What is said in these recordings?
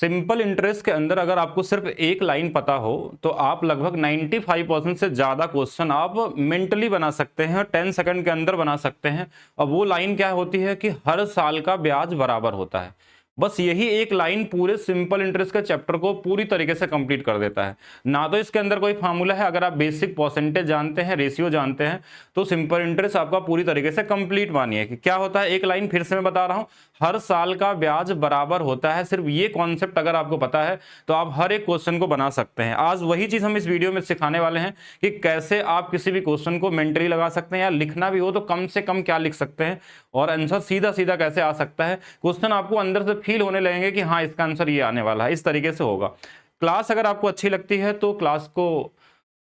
Simple interest के अंदर अगर आपको सिर्फ एक लाइन पता हो तो आप लगभग 95% से ज़्यादा क्वेश्चन आप मेंटली बना सकते हैं, 10 सेकंड के अंदर बना सकते हैं। और वो लाइन क्या होती है कि हर साल का ब्याज बराबर होता है। बस यही एक लाइन पूरे सिंपल इंटरेस्ट के चैप्टर को पूरी तरीके से कंप्लीट कर देता है। ना तो इसके अंदर कोई फार्मूला है, अगर आप बेसिक परसेंटेज जानते हैं, रेशियो जानते हैं, तो सिंपल इंटरेस्ट आपका पूरी तरीके से कंप्लीट मानिए कि क्या होता है। एक लाइन फिर से मैं बता रहा हूं, हर साल का ब्याज बराबर होता है। सिर्फ ये कॉन्सेप्ट अगर आपको पता है तो आप हर एक क्वेश्चन को बना सकते हैं। आज वही चीज हम इस वीडियो में सिखाने वाले हैं कि कैसे आप किसी भी क्वेश्चन को मेंटली लगा सकते हैं, या लिखना भी हो तो कम से कम क्या लिख सकते हैं और आंसर सीधा सीधा कैसे आ सकता है। क्वेश्चन आपको अंदर से फील होने लगेंगे कि हाँ इसका आंसर ये आने वाला है, इस तरीके से होगा। क्लास अगर आपको अच्छी लगती है तो क्लास को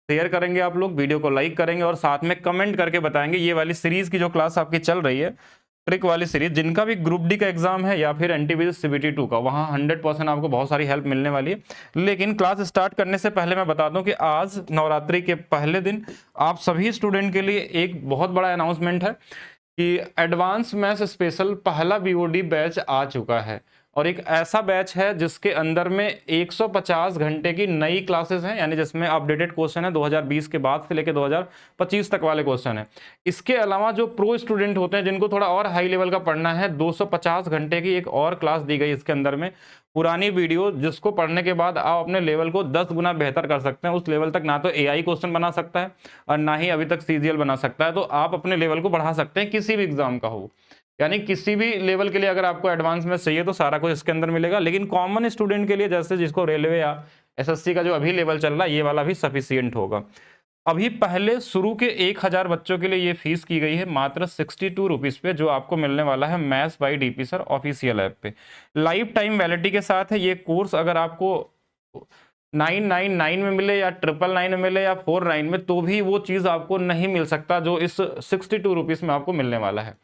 शेयर करेंगे, आप लोग वीडियो को लाइक करेंगे और साथ में कमेंट करके बताएंगे। ये वाली सीरीज की जो क्लास आपकी चल रही है, ट्रिक वाली सीरीज, जिनका भी ग्रुप डी का एग्जाम है या फिर एनटीपीसी सीबीटी 2 का, वहाँ 100% आपको बहुत सारी हेल्प मिलने वाली है। लेकिन क्लास स्टार्ट करने से पहले मैं बता दूं कि आज नवरात्रि के पहले दिन आप सभी स्टूडेंट के लिए एक बहुत बड़ा अनाउंसमेंट है कि एडवांस मैथ्स स्पेशल पहला बीओडी बैच आ चुका है। और एक ऐसा बैच है जिसके अंदर में 150 घंटे की नई क्लासेस हैं, यानी जिसमें अपडेटेड क्वेश्चन है 2020 के बाद से लेकर 2025 तक वाले क्वेश्चन है। इसके अलावा जो प्रो स्टूडेंट होते हैं जिनको थोड़ा और हाई लेवल का पढ़ना है, 250 घंटे की एक और क्लास दी गई इसके अंदर में, पुरानी वीडियो जिसको पढ़ने के बाद आप अपने लेवल को 10 गुना बेहतर कर सकते हैं। उस लेवल तक ना तो एआई क्वेश्चन बना सकता है और ना ही अभी तक सीजीएल बना सकता है। तो आप अपने लेवल को बढ़ा सकते हैं, किसी भी एग्जाम का हो, यानी किसी भी लेवल के लिए अगर आपको एडवांस में चाहिए तो सारा कुछ इसके अंदर मिलेगा। लेकिन कॉमन स्टूडेंट के लिए, जैसे जिसको रेलवे या एसएससी का जो अभी लेवल चल रहा है, ये वाला भी सफिशियंट होगा। अभी पहले शुरू के 1000 बच्चों के लिए ये फीस की गई है मात्र 62 रुपीज़ पे, जो आपको मिलने वाला है maths by DP sir official app पे। लाइफ टाइम वैलिडिटी के साथ है ये कोर्स। अगर आपको 999 में मिले या 999 में मिले या 49 में, तो भी वो चीज़ आपको नहीं मिल सकता जो इस 62 रुपीज़ में आपको मिलने वाला है।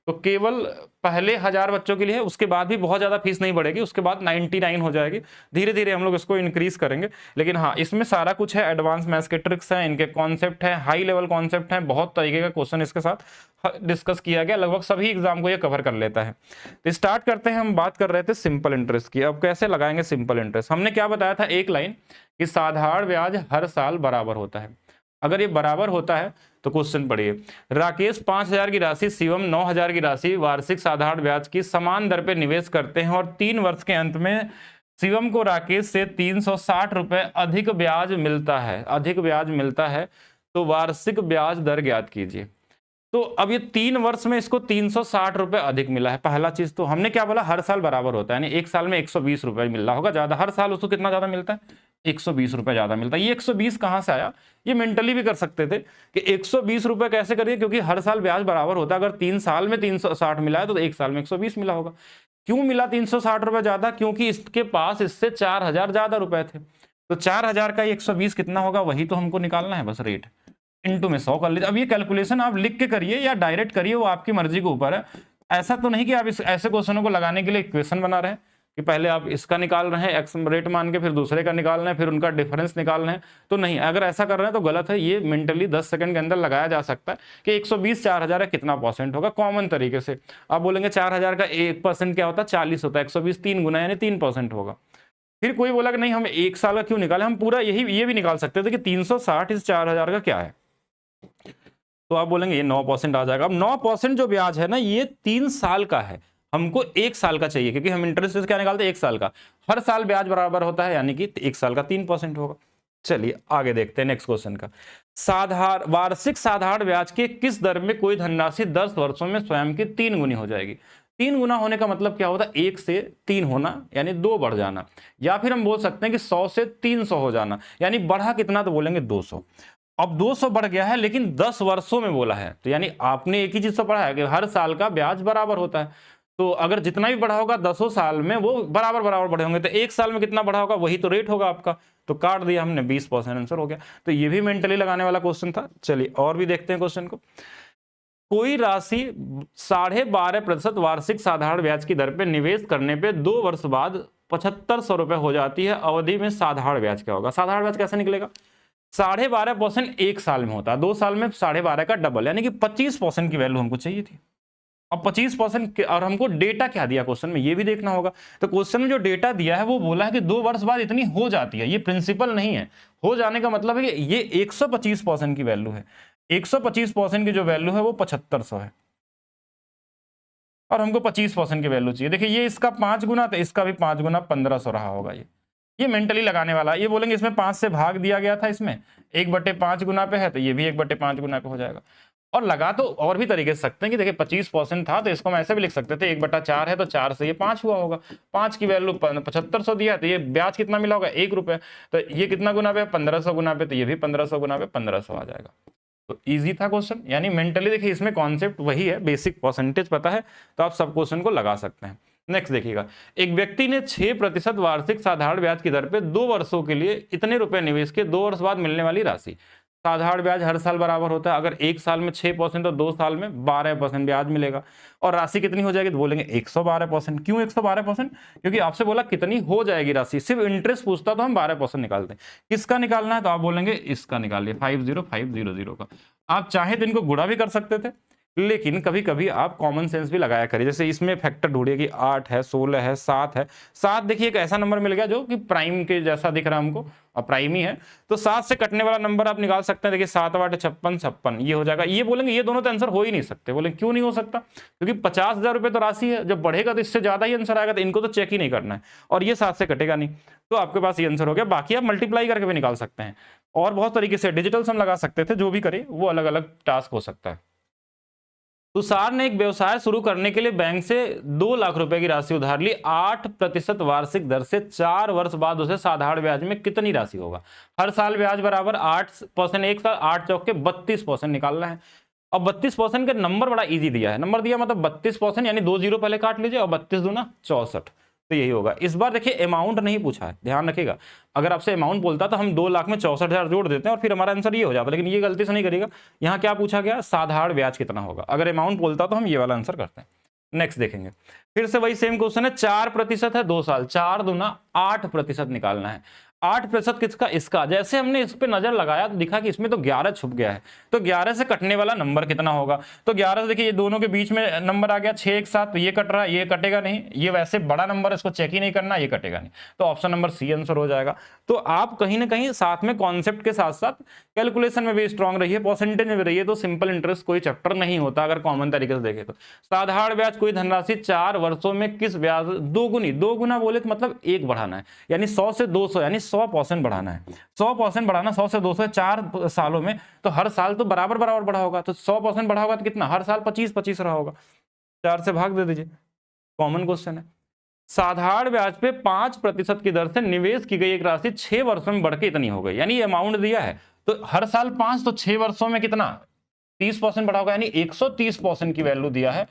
तो केवल पहले 1000 बच्चों के लिए है, उसके बाद भी बहुत ज़्यादा फीस नहीं बढ़ेगी, उसके बाद 99 हो जाएगी। धीरे धीरे हम लोग इसको इंक्रीज करेंगे। लेकिन हाँ, इसमें सारा कुछ है, एडवांस मैथ्स के ट्रिक्स हैं, इनके कॉन्सेप्ट हैं, हाई लेवल कॉन्सेप्ट हैं, बहुत तरीके का क्वेश्चन इसके साथ डिस्कस किया गया। लगभग सभी एग्जाम को ये कवर कर लेता है। तो स्टार्ट करते हैं। हम बात कर रहे थे सिंपल इंटरेस्ट की। अब कैसे लगाएंगे सिंपल इंटरेस्ट? हमने क्या बताया था, एक लाइन कि साधारण ब्याज हर साल बराबर होता है। अगर ये बराबर होता है तो क्वेश्चन पढ़िए। राकेश 5000 की राशि, शिवम 9000 की राशि वार्षिक साधारण ब्याज की समान दर पर निवेश करते हैं और 3 वर्ष के अंत में शिवम को राकेश से 360 रुपए अधिक ब्याज मिलता है। अधिक ब्याज मिलता है तो वार्षिक ब्याज दर ज्ञात कीजिए। तो अब ये 3 वर्ष में इसको 360 रुपए अधिक मिला है। पहला चीज तो हमने क्या बोला, हर साल बराबर होता है, यानी एक साल में 120 रुपए मिल रहा होगा ज्यादा। हर साल उसको कितना ज्यादा मिलता है? 120 रुपए ज्यादा मिलता है। ये 120 कहां से आया? ये मेंटली भी कर सकते थे कि 120 रुपए कैसे करिए, क्योंकि हर साल ब्याज बराबर होता है। अगर 3 साल में 360 मिला है तो एक साल में 120 मिला होगा। क्यों मिला 360 रुपए ज्यादा? क्योंकि इसके पास इससे 4000 ज्यादा रुपए थे। तो 4000 का 120 कितना होगा, वही तो हमको निकालना है, बस रेट इनटू में 100 कर लीजिए। अब ये कैलकुलेशन आप लिख के करिए या डायरेक्ट करिए, वो आपकी मर्जी के ऊपर है। ऐसा तो नहीं कि आप इस ऐसे क्वेश्चनों को लगाने के लिए इक्वेशन बना रहे हैं कि पहले आप इसका निकाल रहे हैं एक्स रेट मान के, फिर दूसरे का निकाल रहे हैं, फिर उनका डिफरेंस निकाल रहे हैं। तो नहीं, अगर ऐसा कर रहे हैं तो गलत है। ये मेंटली 10 सेकंड के अंदर लगाया जा सकता है कि 120 4000 है, कितना परसेंट होगा। कॉमन तरीके से आप बोलेंगे 4000 का 1% क्या होता है? 40 होता है। 120 3 गुना यानी 3% होगा। फिर कोई बोला कि नहीं हम एक साल का क्यों निकाले, हम पूरा ये भी निकाल सकते थे कि 360 इस 4000 का क्या है। तो आप बोलेंगे ये 9% आ जाएगा। अब 9% जो ब्याज है ना, ये 3 साल का है, हमको 1 साल का चाहिए, क्योंकि हम इंटरेस्ट क्या निकालते हैं? 1 साल का। हर साल ब्याज बराबर होता है, यानी कि 1 साल का 3% होगा। चलिए आगे देखते हैं नेक्स्ट क्वेश्चन का। वार्षिक साधारण ब्याज के किस दर में कोई धनराशि 10 वर्षों में स्वयं की 3 गुनी हो जाएगी? 3 गुना होने का मतलब क्या होता है? 1 से 3 होना, यानी 2 बढ़ जाना। या फिर हम बोल सकते हैं कि 100 से 300 हो जाना, यानी बढ़ा कितना? तो बोलेंगे 200। अब 200 बढ़ गया है, लेकिन 10 वर्षों में बोला है, तो यानी आपने एक ही चीज तो पढ़ा है कि हर साल का ब्याज बराबर होता है। तो अगर जितना भी बढ़ा होगा 10 साल में वो बराबर बराबर बढ़े होंगे, तो एक साल में कितना बढ़ा होगा, वही तो रेट होगा आपका। तो काट दिया हमने, 20% आंसर हो गया। तो ये भी मेंटली लगाने वाला क्वेश्चन था। चलिए और भी देखते हैं क्वेश्चन को। कोई राशि 12.5% वार्षिक साधारण ब्याज की दर पे निवेश करने पे 2 वर्ष बाद 7500 रुपए हो जाती है। अवधि में साधारण ब्याज क्या होगा? साधारण ब्याज कैसे निकलेगा? 12.5% एक साल में होता है, 2 साल में 12.5 का डबल, यानी कि 25% की वैल्यू हमको चाहिए थी। अब 25% और हमको डेटा क्या दिया क्वेश्चन में ये भी देखना होगा। तो क्वेश्चन में जो डेटा दिया है वो बोला है कि 2 वर्ष बाद इतनी हो जाती है, ये प्रिंसिपल नहीं है। हो जाने का मतलब है कि ये 125% की वैल्यू है, 125% की जो वैल्यू है वो 7500 है और हमको 25% की वैल्यू चाहिए। देखिए ये इसका 5 गुना तो इसका भी 5 गुना 1500 रहा होगा। ये मेंटली लगाने वाला, ये बोलेंगे इसमें 5 से भाग दिया गया था, इसमें 1/5 गुना पे है तो ये भी 1/5 गुना पे हो जाएगा। और लगा तो और भी तरीके से सकते हैं कि देखिए 25% था तो इसको हम ऐसे भी लिख सकते थे 1/4 है तो 4 से ये 5 हुआ होगा, 5 की वैल्यू 7500 दिया तो ये ब्याज कितना मिला होगा 1 रुपये, तो ये कितना गुना पे 1500 गुना पे, तो ये भी 1500 गुना पे 1500 आ जाएगा। तो इजी था क्वेश्चन, यानी मेंटली देखिए इसमें कॉन्सेप्ट वही है, बेसिक परसेंटेज पता है तो आप सब क्वेश्चन को लगा सकते हैं। नेक्स्ट देखिएगा, एक व्यक्ति ने 6% वार्षिक साधारण ब्याज की दर पे 2 वर्षों के लिए इतने रुपए निवेश के 2 वर्ष बाद मिलने वाली राशि। साधारण ब्याज हर साल बराबर होता है, अगर 1 साल में 6% तो 2 साल में 12% ब्याज मिलेगा। और राशि कितनी हो जाएगी तो बोलेंगे 112%। क्यों 112%? क्योंकि आपसे बोला कितनी हो जाएगी राशि, सिर्फ इंटरेस्ट पूछता तो हम 12% निकालते हैं। किसका निकालना है तो आप बोलेंगे इसका निकालिए, 50500 का। आप चाहे तो इनको गुणा भी कर सकते थे, लेकिन कभी कभी आप कॉमन सेंस भी लगाया करिए। जैसे इसमें फैक्टर ढूंढिए कि 8 है, 16 है, 7 है। 7 देखिए एक ऐसा नंबर मिल गया जो कि प्राइम के जैसा दिख रहा है हमको और प्राइम ही है, तो 7 से कटने वाला नंबर आप निकाल सकते हैं। देखिए 7 8 56 56 ये हो जाएगा। ये बोलेंगे ये दोनों तो आंसर हो ही नहीं सकते। बोलेंगे क्यों नहीं हो सकता? क्योंकि 50,000 रुपये तो राशि है, जब बढ़ेगा तो इससे ज्यादा ही आंसर आएगा, तो इनको तो चेक ही नहीं करना है और ये 7 से कटेगा नहीं, तो आपके पास ये आंसर हो गया। बाकी आप मल्टीप्लाई करके भी निकाल सकते हैं और बहुत तरीके से डिजिटल सम लगा सकते थे, जो भी करें वो अलग अलग टास्क हो सकता है। तुषार ने एक व्यवसाय शुरू करने के लिए बैंक से 2 लाख रुपए की राशि उधार ली। 8% वार्षिक दर से 4 वर्ष बाद उसे साधारण ब्याज में कितनी राशि होगा? हर साल ब्याज बराबर 8%, एक साल 8 चौके 32% निकालना है। अब 32% का नंबर बड़ा इजी दिया है, नंबर दिया मतलब 32%, यानी 2 जीरो पहले काट लीजिए और 32 दूना 64, तो यही होगा। इस बार देखिए अमाउंट नहीं पूछा है, ध्यान रखिएगा। अगर आपसे अमाउंट बोलता तो हम 2 लाख में 64,000 जोड़ देते हैं और फिर हमारा आंसर ये हो जाता, लेकिन ये गलती से नहीं करेगा। यहाँ क्या पूछा गया? साधारण ब्याज कितना होगा। अगर अमाउंट बोलता तो हम ये वाला आंसर करते हैं। नेक्स्ट देखेंगे, फिर से वही सेम क्वेश्चन है। 4% है 2 साल, 4 दूना 8% निकालना है। 8% किसका? इसका। जैसे हमने इस पे नजर लगाया तो दिखा कि इसमें तो 11 छुप गया है, तो 11 से कटने वाला नंबर कितना होगा? तो 11 से देखिए ये दोनों के बीच में नंबर आ गया 6 एक साथ, तो ये कट रहा है, ये कटेगा नहीं, ये वैसे बड़ा नंबर है इसको चेक ही नहीं करना, ये कटेगा नहीं, तो ऑप्शन नंबर सी आंसर हो जाएगा। तो आप कहीं ना कहीं साथ में कॉन्सेप्ट के साथ साथ कैलकुलेशन में भी स्ट्रांग रहिए, परसेंटेज में भी रहिए, तो सिंपल इंटरेस्ट कोई चैप्टर नहीं होता अगर कॉमन तरीके से देखें तो। साधारण ब्याज कोई धनराशि 4 वर्षों में किस ब्याज दोगुनी, 2 गुना बोले तो मतलब 1 बढ़ाना है, यानी 100 से 200 यानी 100% बढ़ाना है। 100% बढ़ाना, 100 से 200 4 सालों में, तो हर साल तो बराबर बराबर बढ़ा होगा, तो 100% बढ़ा होगा तो कितना? हर साल 25-25 रहा होगा। 4 से भाग दे दीजिए, कॉमन क्वेश्चन है। साधारण ब्याज पे 5% की दर से निवेश की गई एक राशि 6 वर्षों में बढ़ के इतनी हो गई, यानी अमाउंट दिया है तो हर साल 5, तो 6 वर्षों में कितना? 30% बढ़ा होगा, यानी 130% की वैल्यू दिया है।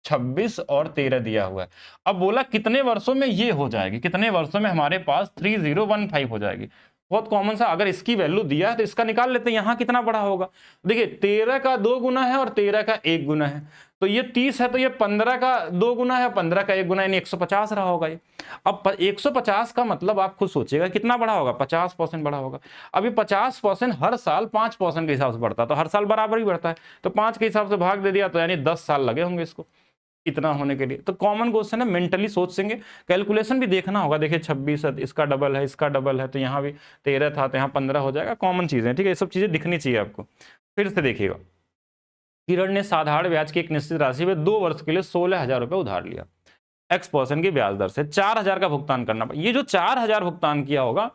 26 और 13 दिया हुआ है। अब बोला कितने वर्षों में ये हो जाएगी, कितने वर्षों में हमारे पास 3015 हो जाएगी। बहुत कॉमन सा, अगर इसकी वैल्यू दिया है तो इसका निकाल लेते हैं, यहां कितना बड़ा होगा। देखिए 13 का 2 गुना है और 13 का 1 गुना है, तो ये 30 है, तो ये 15 का 2 गुना है, 15 का 1 गुना, यानी 150 रहा होगा ये। अब 150 का मतलब आप खुद सोचिएगा कितना बड़ा होगा? 50% बड़ा होगा। अभी 50% हर साल 5% के हिसाब से बढ़ता है, तो हर साल बराबर ही बढ़ता है, तो 5 के हिसाब से भाग दे दिया, तो यानी 10 साल लगे होंगे इसको इतना होने के लिए। तो कॉमन क्वेश्चन है, मेंटली सोचेंगे, कैलकुलेशन भी देखना होगा। देखिए 26 है, इसका डबल है, इसका डबल है, तो यहाँ भी 13 था तो यहाँ 15 हो जाएगा। कॉमन चीजें, ठीक है, ये सब चीजें दिखनी चाहिए आपको। फिर से देखिएगा, किरण ने साधारण ब्याज की एक निश्चित राशि में 2 वर्ष के लिए 16,000 रुपए उधार लिया। X% की ब्याज दर से 4,000 का भुगतान करना। ये जो 4,000 भुगतान किया होगा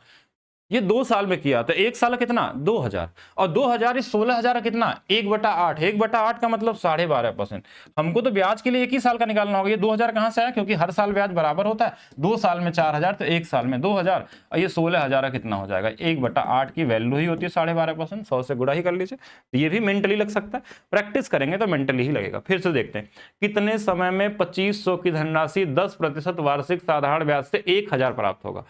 ये 2 साल में किया, तो 1 साल कितना? 2,000, और 2,000 इस 16,000 का कितना? 1/8। 1/8 का मतलब 12.5%। हमको तो ब्याज के लिए 1 ही साल का निकालना होगा। ये 2,000 कहां से आया? क्योंकि हर साल ब्याज बराबर होता है। 2 साल में 4,000, तो 1 साल में 2,000, और ये 16,000 का कितना हो जाएगा? 1/8 की वैल्यू ही होती है 12.5%। 100 से गुणा ही कर लीजिए, तो ये भी मेंटली लग सकता है। प्रैक्टिस करेंगे तो मेंटली ही लगेगा। फिर से देखते हैं, कितने समय में 2500 की धनराशि 10% वार्षिक साधारण ब्याज से 1,000 प्राप्त होगा?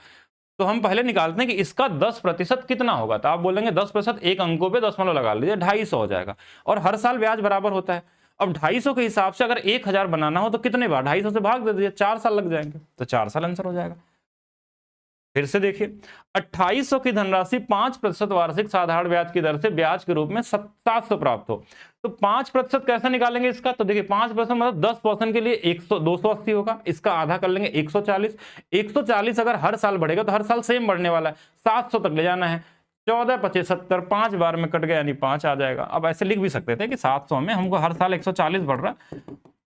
तो हम पहले निकालते हैं कि इसका 10% कितना होगा। तो आप बोलेंगे 10%, एक अंकों पे दशमलव लगा लीजिए, 250 हो जाएगा, और हर साल ब्याज बराबर होता है। अब 250 के हिसाब से अगर 1,000 बनाना हो तो कितने बार? 250 से भाग दे दीजिए, 4 साल लग जाएंगे, तो 4 साल आंसर हो जाएगा। फिर से देखिए 2800 की धनराशि 5% वार्षिक साधारण ब्याज की दर से ब्याज के रूप में 700 प्राप्त हो, तो 5% कैसे निकालेंगे इसका? तो देखिए 5% मतलब 10% के लिए 280 होगा, इसका आधा कर लेंगे 140। 140 अगर हर साल बढ़ेगा तो हर साल सेम बढ़ने वाला है, 700 तक ले जाना है। 14 25 70, 5 बार में कट गया यानी 5 आ जाएगा। अब ऐसे लिख भी सकते थे कि 700 में हमको हर साल 140 बढ़ रहा है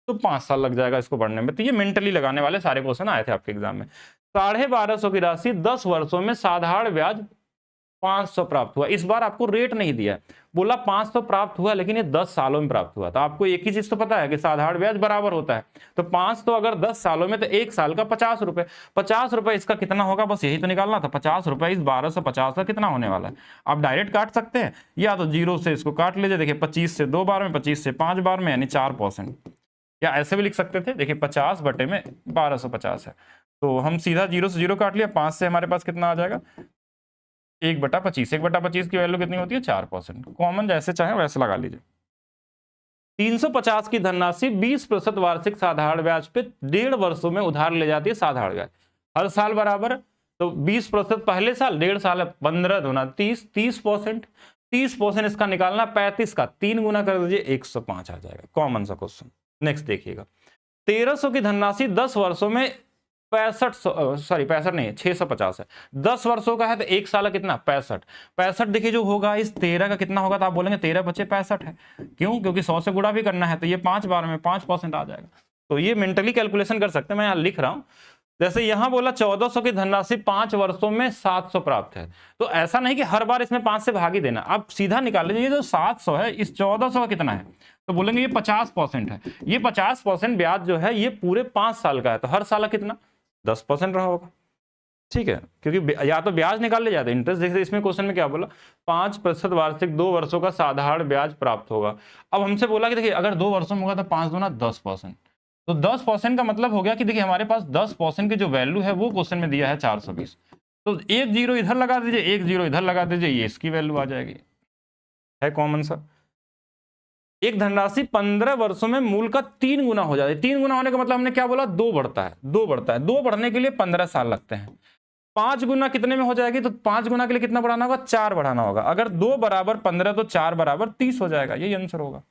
तो 5 साल लग जाएगा इसको बढ़ने में। तो ये मेंटली लगाने वाले सारे क्वेश्चन आए थे आपके एग्जाम में। 1250 की राशि 10 वर्षों में साधारण ब्याज 500 प्राप्त हुआ। इस बार आपको रेट नहीं दिया है, बोला 500 प्राप्त हुआ, लेकिन ये 10 सालों में प्राप्त हुआ। तो आपको एक ही चीज तो पता है कि साधारण ब्याज बराबर होता है, तो 500 अगर 10 सालों में तो एक साल का 50 रुपए। 50 रुपए इसका कितना होगा, बस यही तो निकालना था। 50 रुपए इस 1250 का कितना होने वाला है? आप डायरेक्ट काट सकते हैं या तो 0 से इसको काट लीजिए। देखिए 25 से 2 बार में, 25 से 5 बार में यानी 4%, या ऐसे भी लिख सकते थे। देखिए 50 बटे में 1250 है, तो हम सीधा 0 से 0 काट लिया। 5 से हमारे पास कितना आ जाएगा? 1/25। 1/25 की वैल्यू कितनी होती है? 4%। कॉमन जैसे चाहे वैसे लगा लीजिए। 350 की धनराशि 20% वार्षिक साधारण ब्याज पे 1.5 वर्षों में उधार ले जाती है साधारण ब्याज, हर साल बराबर। तो 20% पहले साल, 1.5 साल है, 15 दूना 30, 30%। 30% इसका निकालना, 35 का 3 गुना कर दीजिए, 105 आ जाएगा। कॉमन सा क्वेश्चन। नेक्स्ट देखिएगा 1300 की धनराशि 10 वर्षों में 65 नहीं 650 है। 10 वर्षों का है तो एक साल का कितना? 65। देखिए जो होगा इस 13 का कितना होगा, तो आप बोलेंगे 13 बचे 65 है। क्यों? क्योंकि 100 से गुणा भी करना है, तो ये 5 बार में 5% आ जाएगा। तो ये मेंटली कैलकुलेशन कर सकते हैं, मैं यहाँ लिख रहा हूं। जैसे यहां बोला 1400 की धनराशि 5 वर्षों में 700 प्राप्त है, तो ऐसा नहीं कि हर बार इसमें 5 से भाग ही देना, आप सीधा निकाल लीजिए। जो 700 है इस 1400 का कितना है, तो बोलेंगे ये 50% है। ये 50% ब्याज जो है ये पूरे 5 साल का है, तो हर साल कितना? 10% रहा होगा। ठीक है, क्योंकि या तो ब्याज निकाल ले जाते, इंटरेस्ट। देखिए इसमें क्वेश्चन में क्या बोला, 5% वार्षिक 2 वर्षों का साधारण ब्याज प्राप्त होगा। अब हमसे बोला कि देखिए अगर 2 वर्षों में होगा तो 5 दूना 10%, तो 10% का मतलब हो गया कि देखिए हमारे पास 10% की जो वैल्यू है वो क्वेश्चन में दिया है 420। तो एक जीरो इधर लगा दीजिए, एक जीरो इधर लगा दीजिए, ये इसकी वैल्यू आ जाएगी। है कॉमन सा। एक धनराशि 15 वर्षों में मूल का 3 गुना हो जाती है। 3 गुना होने का मतलब हमने क्या बोला? 2 बढ़ता है, 2 बढ़ता है। 2 बढ़ने के लिए 15 साल लगते हैं। 5 गुना कितने में हो जाएगी? तो 5 गुना के लिए कितना बढ़ाना होगा? 4 बढ़ाना होगा। अगर 2 बराबर 15 तो 4 बराबर 30 हो जाएगा। यही आंसर होगा।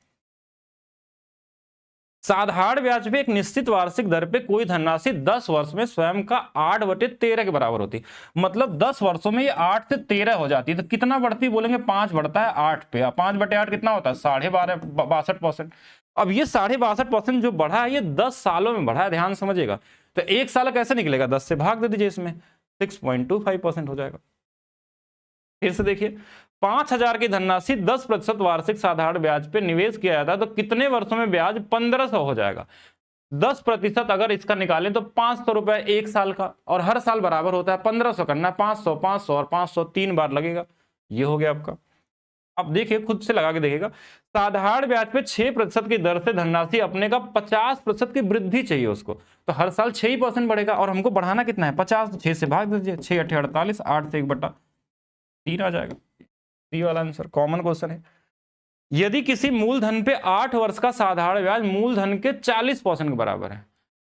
साधारण ब्याज पे एक निश्चित वार्षिक दर पे कोई धनराशि 10 वर्ष में स्वयं का 8/13 के बराबर होती है। मतलब 10 वर्षों में ये 8 से 13 हो जाती है। तो कितना बढ़ती है? बोलेंगे 5 बढ़ता है 8 पे। 5/8 कितना होता है? 62% अब ये 62% जो बढ़ा है ये 10 सालों में बढ़ा है, ध्यान समझिएगा। तो एक साल कैसे निकलेगा? 10 से भाग दे दीजिए, इसमें 6.25% हो जाएगा। फिर से देखिए 5000 की धनराशि 10% वार्षिक साधारण ब्याज पे निवेश किया जाता है, तो कितने वर्षों में ब्याज 1500 हो जाएगा। 10% अगर इसका निकालें तो 500 रुपए एक साल का, और हर साल बराबर होता है 1500 करना है, 500 500 और 500 3 बार लगेगा। ये हो गया आपका। अब देखिए खुद से लगा के देखिएगा, साधारण ब्याज पे 6% की दर से धनराशि अपने का 50% की वृद्धि चाहिए उसको, तो हर साल 6% बढ़ेगा, और हमको बढ़ाना कितना है? 50। 6 से भाग दीजिए, 6 8 48, 8 से 1/3 आ जाएगा। सी वाला आंसर कॉमन क्वेश्चन है। यदि किसी मूलधन पे 8 वर्ष का साधारण ब्याज मूलधन के 40% के बराबर है।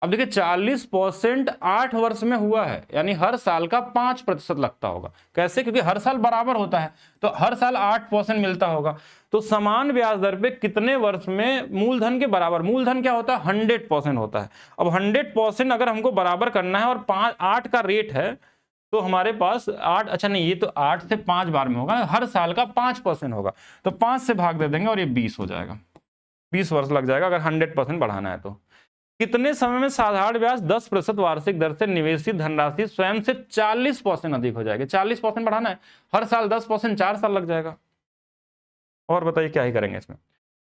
अब देखिए 40% 8 वर्ष में हुआ है, यानी हर साल का 5% लगता होगा। कैसे? क्योंकि हर साल बराबर होता है, तो हर साल 8% मिलता होगा। तो समान ब्याज दर पे कितने वर्ष में मूलधन के बराबर, मूलधन क्या होता है? 100% होता है। अब 100% अगर हमको बराबर करना है और 8 का रेट है, तो हमारे पास 8, अच्छा नहीं, ये तो 8 से 5 बार में होगा, हर साल का 5% होगा, तो 5 से भाग दे देंगे और ये 20 हो जाएगा। 20 वर्ष लग जाएगा अगर 100% बढ़ाना है तो। कितने समय में साधारण ब्याज 10% वार्षिक दर से निवेशित धनराशि स्वयं से 40% अधिक हो जाएगी? 40% बढ़ाना है, हर साल 10%, 4 साल लग जाएगा। और बताइए क्या ही करेंगे इसमें।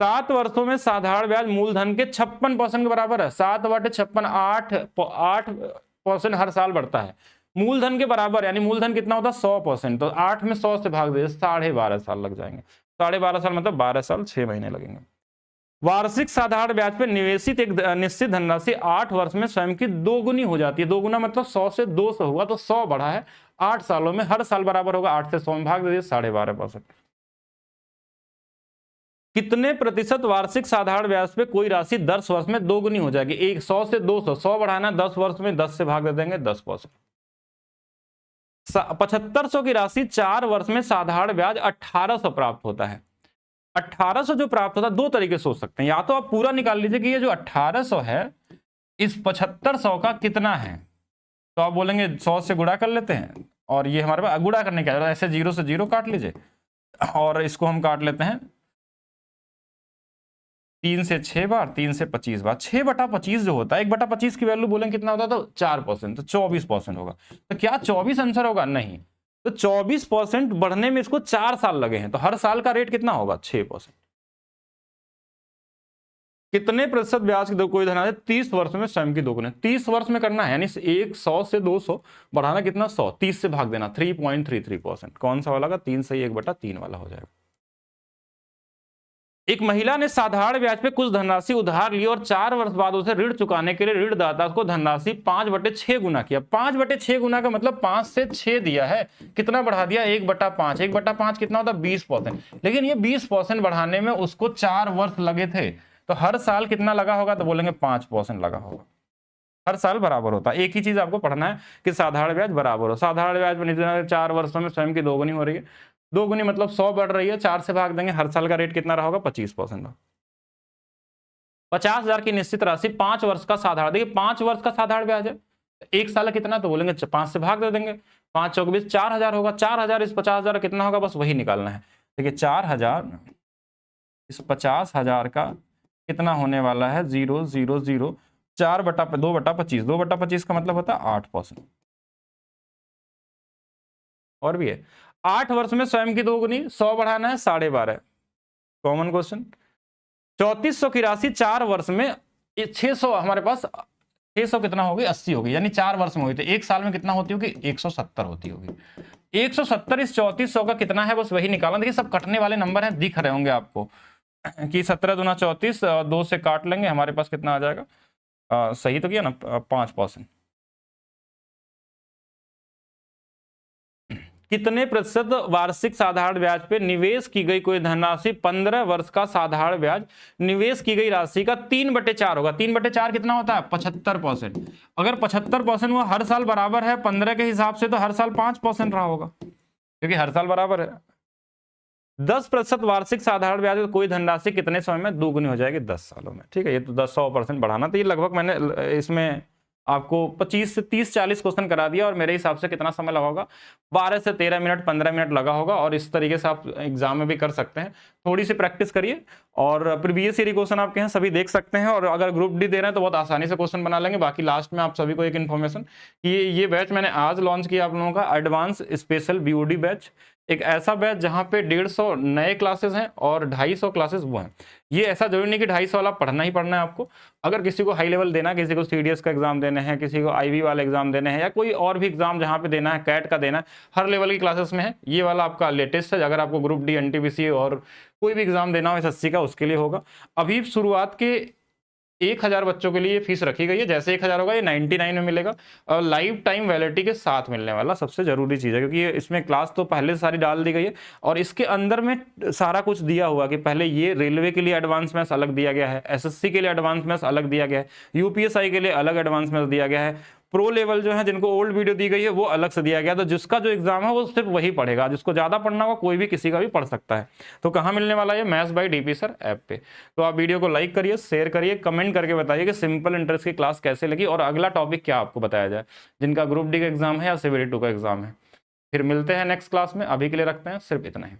7 वर्षों में साधारण ब्याज मूलधन के 56% के बराबर है। 7/56, 8% हर साल बढ़ता है। मूलधन के बराबर यानी मूलधन कितना होता है? 100%। तो 8 में 100 से भाग दे, 12.5 साल लग जाएंगे। 12.5 साल मतलब 12 साल 6 महीने लगेंगे। वार्षिक साधारण ब्याज पर निवेशित एक निश्चित धनराशि 8 वर्ष में स्वयं की 2 गुनी हो जाती है। 2 गुना मतलब 100 से 200 हुआ, तो 100 बढ़ा है 8 सालों में, हर साल बराबर होगा। 8 से 100 में भाग दे दिए, 12.5%। कितने प्रतिशत वार्षिक साधारण ब्याज पे कोई राशि 10 वर्ष में 2 गुनी हो जाएगी? 100 से 200, 100 बढ़ाना 10 वर्ष में, 10 से भाग दे देंगे, 10%। 7500 की राशि 4 वर्ष में साधारण ब्याज 1800 प्राप्त होता है। 1800 जो प्राप्त होता है, दो तरीके से सोच सकते हैं। या तो आप पूरा निकाल लीजिए कि ये जो 1800 है इस 7500 का कितना है, तो आप बोलेंगे 100 से गुणा कर लेते हैं, और ये हमारे पास गुणा करने क्या, ऐसे 0 से 0 काट लीजिए, और इसको हम काट लेते हैं 3 से 6 बार, 3 से 25 बार। 6/25 जो होता है, 1/25 की वैल्यू बोलेंगे कितना होता है, तो 4%, तो 24% होगा। तो क्या 24 आंसर होगा? नहीं। तो 24% बढ़ने में इसको 4 साल लगे हैं, तो हर साल का रेट कितना होगा? 6%। कितने प्रतिशत ब्याज की कोई धनराशि 30 वर्ष में स्वयं की दोगुनी? 30 वर्ष में करना है, यानी 100 से 200 बढ़ाना कितना? 100, 30 से भाग देना, 3.33%। कौन सा वाला का? 3 से 1/3 वाला हो जाएगा। एक महिला ने साधारण ब्याज पे कुछ धनराशि उधार ली और 4 वर्ष बाद उसे ऋण चुकाने के लिए ऋणदाता को धनराशि 5/6 गुना किया। 5/6 गुना का मतलब 5 से 6 दिया है, कितना बढ़ा दिया? 1/5। 1/5 कितना होता है? 20%। लेकिन ये 20% बढ़ाने में उसको 4 वर्ष लगे थे, तो हर साल कितना लगा होगा? तो बोलेंगे 5% लगा होगा। हर साल बराबर होता है। एक ही चीज आपको पढ़ना है कि साधारण ब्याज बराबर हो। साधारण ब्याज में 4 वर्षों में स्वयं की दोगुनी हो रही है, दोगुनी मतलब 100 बढ़ रही है, 4 से भाग देंगे, हर साल का रेट कितना रहा होगा? 25%। 50,000 की निश्चित राशि 5 वर्ष का साधारण, देखिए 5 वर्ष का साधारण ब्याज है, एक साल कितना? तो बोलेंगे 5 से भाग दे देंगे, 5 चौक 20, 4000 होगा। 4000 इस 50,000 कितना होगा? बस वही निकालना है। देखिए 4000 इस 50,000 का कितना होने वाला है? 0 0 0 4/2/25, 2/25 का मतलब होता है 8%। और भी है, 8 वर्ष में स्वयं की दोगुनी, 100 बढ़ाना है 12.5, कॉमन क्वेश्चन। 3400 की राशि 4 वर्ष में 600, हमारे पास 600 कितना होगी? 80 होगी, यानी 4 वर्ष में हुई, तो एक साल में कितना होती होगी? 170 होती होगी। 170 इस 3400 का कितना है? बस वही निकालना। देखिए सब कटने वाले नंबर हैं, दिख रहे होंगे आपको कि 17 दूना 34, 2 से काट लेंगे, हमारे पास कितना आ जाएगा? सही तो किया ना? 5%। कितने प्रतिशत वार्षिक साधारण ब्याज पे निवेश की गई कोई धनराशि 15 वर्ष का साधारण ब्याज निवेश की गई राशि का 3/4 होगा? 3/4 कितना होता है? 75%। अगर 75% वो हर साल बराबर है 15 के हिसाब से, तो हर साल 5% रहा होगा, क्योंकि हर साल बराबर है। 10% वार्षिक साधारण ब्याज में कोई धनराशि कितने समय में दोगुनी हो जाएगी? 10 सालों में। ठीक है, ये तो 100% बढ़ाना, तो ये लगभग मैंने इसमें आपको 25 से 30-40 क्वेश्चन करा दिया, और मेरे हिसाब से कितना समय लगा होगा? 12 से 13 मिनट 15 मिनट लगा होगा। और इस तरीके से आप एग्जाम में भी कर सकते हैं। थोड़ी सी प्रैक्टिस करिए, और प्रीवियस ईयर क्वेश्चन आपके हैं सभी देख सकते हैं। और अगर ग्रुप डी दे रहे हैं तो बहुत आसानी से क्वेश्चन बना लेंगे। बाकी लास्ट में आप सभी को एक इन्फॉर्मेशन कि ये बैच मैंने आज लॉन्च किया आप लोगों का, एडवांस स्पेशल बीओडी बैच। एक ऐसा बैच जहां पे 150 नए क्लासेस हैं और 250 क्लासेस वो हैं। ये ऐसा जरूरी नहीं कि 250 वाला पढ़ना ही पढ़ना है आपको। अगर किसी को हाई लेवल देना है, किसी को सीडीएस का एग्जाम देने हैं, किसी को आईबी वाला एग्जाम देने हैं, या कोई और भी एग्जाम जहां पे देना है, कैट का देना है, हर लेवल की क्लासेस में है। ये वाला आपका लेटेस्ट है। अगर आपको ग्रुप डी, एनटीपीसी और कोई भी एग्जाम देना हो एसएससी का, उसके लिए होगा। अभी शुरुआत के 1000 बच्चों के लिए फीस रखी गई है। जैसे 1000 होगा ये 99 में मिलेगा, और लाइफ टाइम वैलिडिटी के साथ मिलने वाला सबसे जरूरी चीज है, क्योंकि इसमें क्लास तो पहले से सारी डाल दी गई है, और इसके अंदर में सारा कुछ दिया हुआ कि पहले ये रेलवे के लिए एडवांस मैथ्स अलग दिया गया है, एसएससी के लिए एडवांस मैथ्स अलग दिया गया है, यूपीएसआई के लिए अलग एडवांस मैथ्स दिया गया है, प्रो लेवल जो है जिनको ओल्ड वीडियो दी गई है वो अलग से दिया गया। तो जिसका जो एग्जाम है वो सिर्फ वही पढ़ेगा, जिसको ज्यादा पढ़ना होगा कोई भी किसी का भी पढ़ सकता है। तो कहाँ मिलने वाला है? Maths by DP sir app पे। तो आप वीडियो को लाइक करिए, शेयर करिए, कमेंट करके बताइए कि सिंपल इंटरेस्ट की क्लास कैसे लगी, और अगला टॉपिक क्या आपको बताया जाए, जिनका ग्रुप डी का एग्जाम है या CBT 2 का एग्जाम है। फिर मिलते हैं नेक्स्ट क्लास में। अभी के लिए रखते हैं सिर्फ इतना ही।